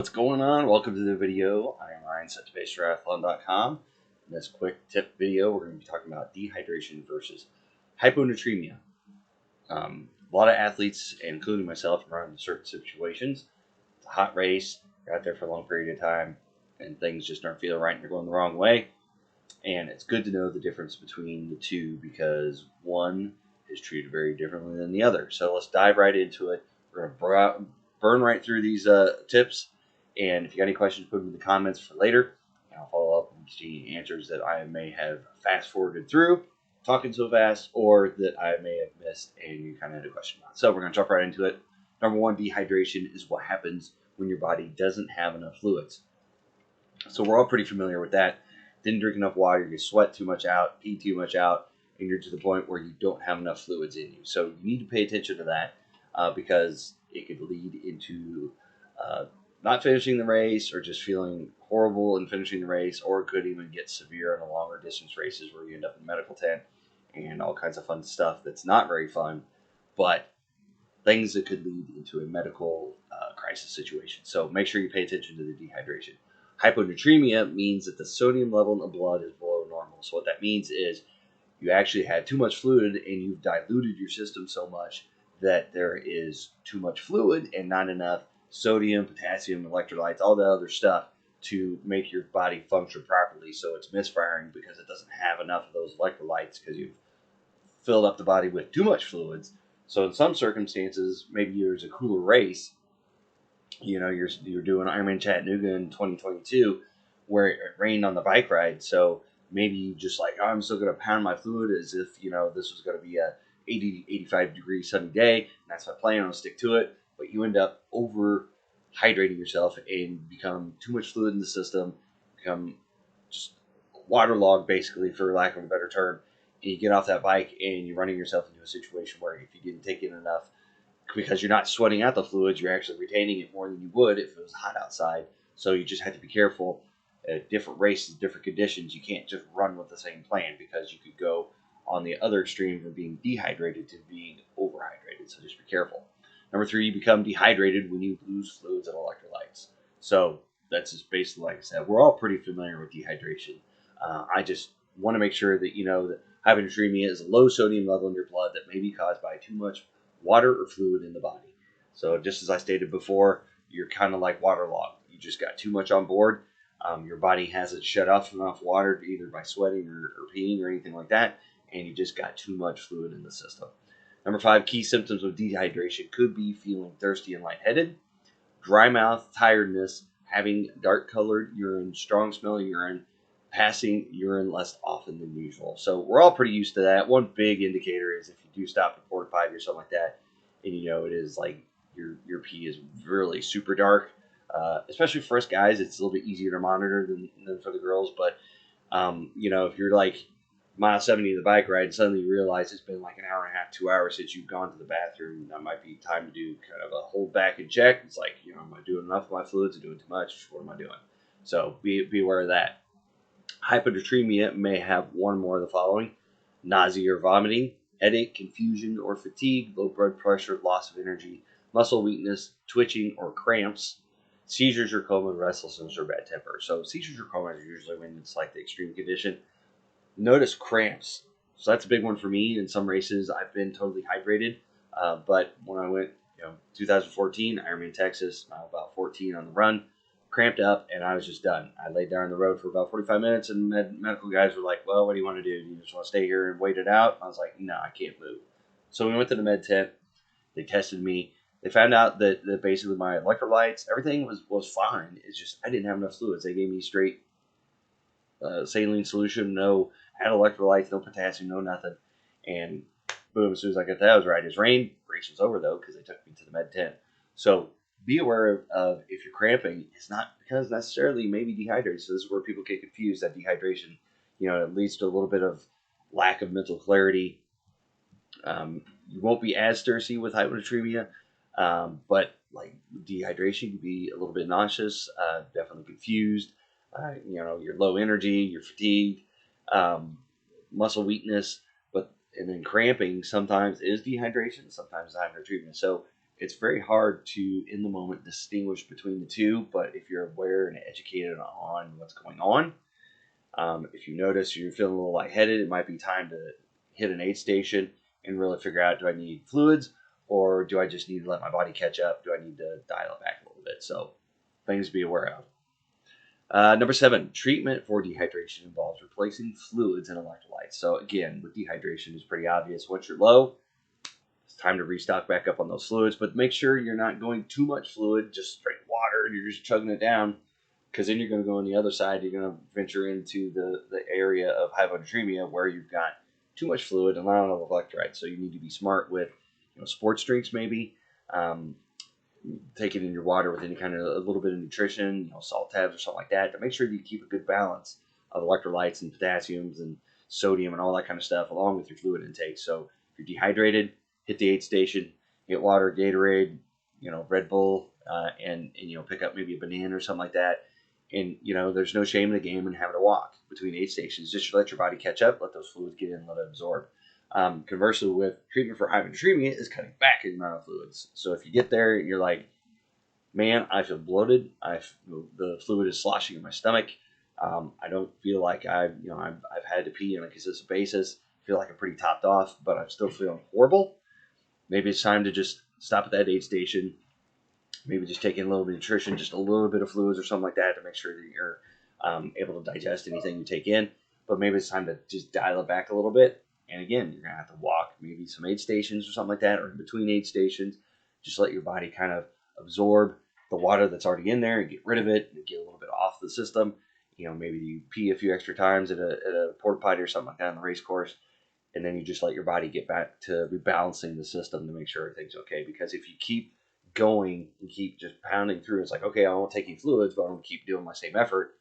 What's going on? Welcome to the video. I am Ryan, set to Triathlon.com. In this quick tip video, we're going to be talking about dehydration versus hyponatremia. A lot of athletes, including myself, run into certain situations. It's a hot race, you're out there for a long period of time, and things just aren't feeling right and you're going the wrong way. And it's good to know the difference between the two because one is treated very differently than the other. So let's dive right into it. We're going to burn right through these tips. And if you got any questions, put them in the comments for later. And I'll follow up with the answers that I may have fast forwarded through, talking so fast, or that I may have missed and you kind of had a question about. So we're going to jump right into it. Number one, dehydration is what happens when your body doesn't have enough fluids. So we're all pretty familiar with that. Didn't drink enough water, you sweat too much out, pee too much out, and you're to the point where you don't have enough fluids in you. So you need to pay attention to that because it could lead into not finishing the race or just feeling horrible in finishing the race, or it could even get severe in the longer distance races where you end up in medical tent and all kinds of fun stuff that's not very fun, but things that could lead into a medical crisis situation. So make sure you pay attention to the dehydration. Hyponatremia means that the sodium level in the blood is below normal. So what that means is you actually had too much fluid and you've diluted your system so much that there is too much fluid and not enough sodium, potassium, electrolytes, all the other stuff to make your body function properly. So it's misfiring because it doesn't have enough of those electrolytes because you've filled up the body with too much fluids. So in some circumstances, maybe there's a cooler race. You're doing Ironman Chattanooga in 2022 where it rained on the bike ride. So maybe you just like, oh, I'm still going to pound my fluid as if, this was going to be a 80, 85 degree sunny day. And that's my plan. I'll stick to it. But you end up over hydrating yourself and become too much fluid in the system, become just waterlogged basically, for lack of a better term. And you get off that bike and you're running yourself into a situation where if you didn't take in enough, because you're not sweating out the fluids, you're actually retaining it more than you would if it was hot outside. So you just have to be careful at different races, different conditions. You can't just run with the same plan because you could go on the other extreme from being dehydrated to being overhydrated. So just be careful. Number three, you become dehydrated when you lose fluids and electrolytes. So that's just basically, like I said, we're all pretty familiar with dehydration. I just want to make sure that you know that hyponatremia is a low sodium level in your blood that may be caused by too much water or fluid in the body. So just as I stated before, you're kind of like waterlogged. You just got too much on board. Your body hasn't shut off enough water either by sweating or peeing or anything like that, and you just got too much fluid in the system. Number five, key symptoms of dehydration could be feeling thirsty and lightheaded, dry mouth, tiredness, having dark colored urine, strong smelling urine, passing urine less often than usual. So we're all pretty used to that. One big indicator is if you do stop at porta potty or something like that, and it is like your pee is really super dark. Especially for us guys, it's a little bit easier to monitor than for the girls. But if you're like mile 70 of the bike ride and suddenly you realize it's been like an hour and a half, 2 hours since you've gone to the bathroom, that might be time to do kind of a hold back and check. It's like, am I doing enough of my fluids? Am I doing too much? What am I doing? So be aware of that. Hyponatremia may have one or more of the following: nausea or vomiting, headache, confusion or fatigue, low blood pressure, loss of energy, muscle weakness, twitching or cramps, seizures or coma, restlessness or bad temper. So seizures or coma is usually when it's like the extreme condition. Notice cramps. So that's a big one for me. In some races, I've been totally hydrated. But when I went, 2014, Ironman Texas, about 14 on the run, cramped up, and I was just done. I laid down on the road for about 45 minutes, and medical guys were like, well, what do you want to do? Do you just want to stay here and wait it out? I was like, no, I can't move. So we went to the med tent. They tested me. They found out that basically my electrolytes, everything was fine. It's just I didn't have enough fluids. They gave me straight saline solution, no had electrolytes, no potassium, no nothing. And boom, as soon as I got that, I was right as rain. Race was over though because they took me to the med tent. So be aware of if you're cramping, it's not because necessarily you may be dehydrated. So this is where people get confused that dehydration, it leads to a little bit of lack of mental clarity. You won't be as thirsty with hyponatremia, but like dehydration, you can be a little bit nauseous, definitely confused. You're low energy, you're fatigued, muscle weakness, and then cramping sometimes is dehydration, sometimes it's hyponatremia. So it's very hard to, in the moment, distinguish between the two. But if you're aware and educated on what's going on, if you notice you're feeling a little lightheaded, it might be time to hit an aid station and really figure out, do I need fluids or do I just need to let my body catch up? Do I need to dial it back a little bit? So things to be aware of. Number 7, treatment for dehydration involves replacing fluids and electrolytes. So again, with dehydration, it's pretty obvious. Once you're low, it's time to restock back up on those fluids, but make sure you're not going too much fluid, just straight water, and you're just chugging it down, because then you're going to go on the other side. You're going to venture into the area of hyponatremia where you've got too much fluid and not enough electrolytes. So you need to be smart with, sports drinks maybe. Take it in your water with any kind of a little bit of nutrition, salt tabs or something like that, to make sure that you keep a good balance of electrolytes and potassiums and sodium and all that kind of stuff along with your fluid intake. So if you're dehydrated, hit the aid station, get water, Gatorade, Red Bull, and pick up maybe a banana or something like that. And there's no shame in the game in having to walk between aid stations. Just let your body catch up, let those fluids get in, let it absorb. Conversely, with treatment for hyponatremia is cutting back the amount of fluids. So if you get there and you're like, man, I feel bloated, the fluid is sloshing in my stomach, I don't feel like I've had to pee on a consistent basis, I feel like I'm pretty topped off, but I'm still feeling horrible. Maybe it's time to just stop at that aid station, maybe just take in a little bit of nutrition, just a little bit of fluids or something like that to make sure that you're able to digest anything you take in. But maybe it's time to just dial it back a little bit. And again, you're going to have to walk maybe some aid stations or something like that, or in between aid stations. Just let your body kind of absorb the water that's already in there and get rid of it and get a little bit off the system. Maybe you pee a few extra times at a porta potty or something like that on the race course. And then you just let your body get back to rebalancing the system to make sure everything's okay. Because if you keep going and keep just pounding through, it's like, okay, I won't take any fluids, but I'm going to keep doing my same effort.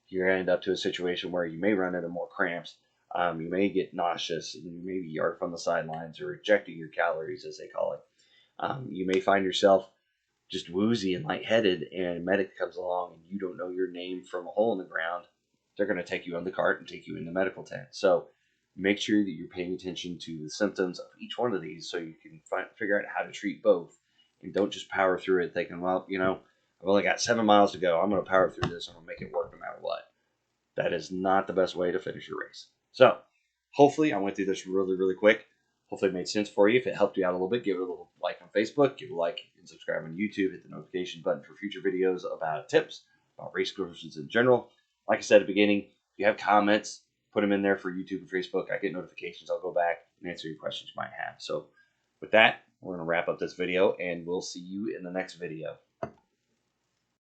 You're going to end up to a situation where you may run into more cramps. You may get nauseous, and you may be yard from the sidelines or ejecting your calories, as they call it. You may find yourself just woozy and lightheaded, and a medic comes along and you don't know your name from a hole in the ground. They're going to take you on the cart and take you in the medical tent. So make sure that you're paying attention to the symptoms of each one of these so you can figure out how to treat both. And don't just power through it thinking, well, I've only got 7 miles to go. I'm going to power through this. I'm going to make it work no matter what. That is not the best way to finish your race. So hopefully I went through this really, really quick. Hopefully it made sense for you. If it helped you out a little bit, give it a little like on Facebook, give a like and subscribe on YouTube, hit the notification button for future videos about tips, about race courses in general. Like I said at the beginning, if you have comments, put them in there for YouTube and Facebook. I get notifications. I'll go back and answer your questions you might have. So with that, we're going to wrap up this video, and we'll see you in the next video.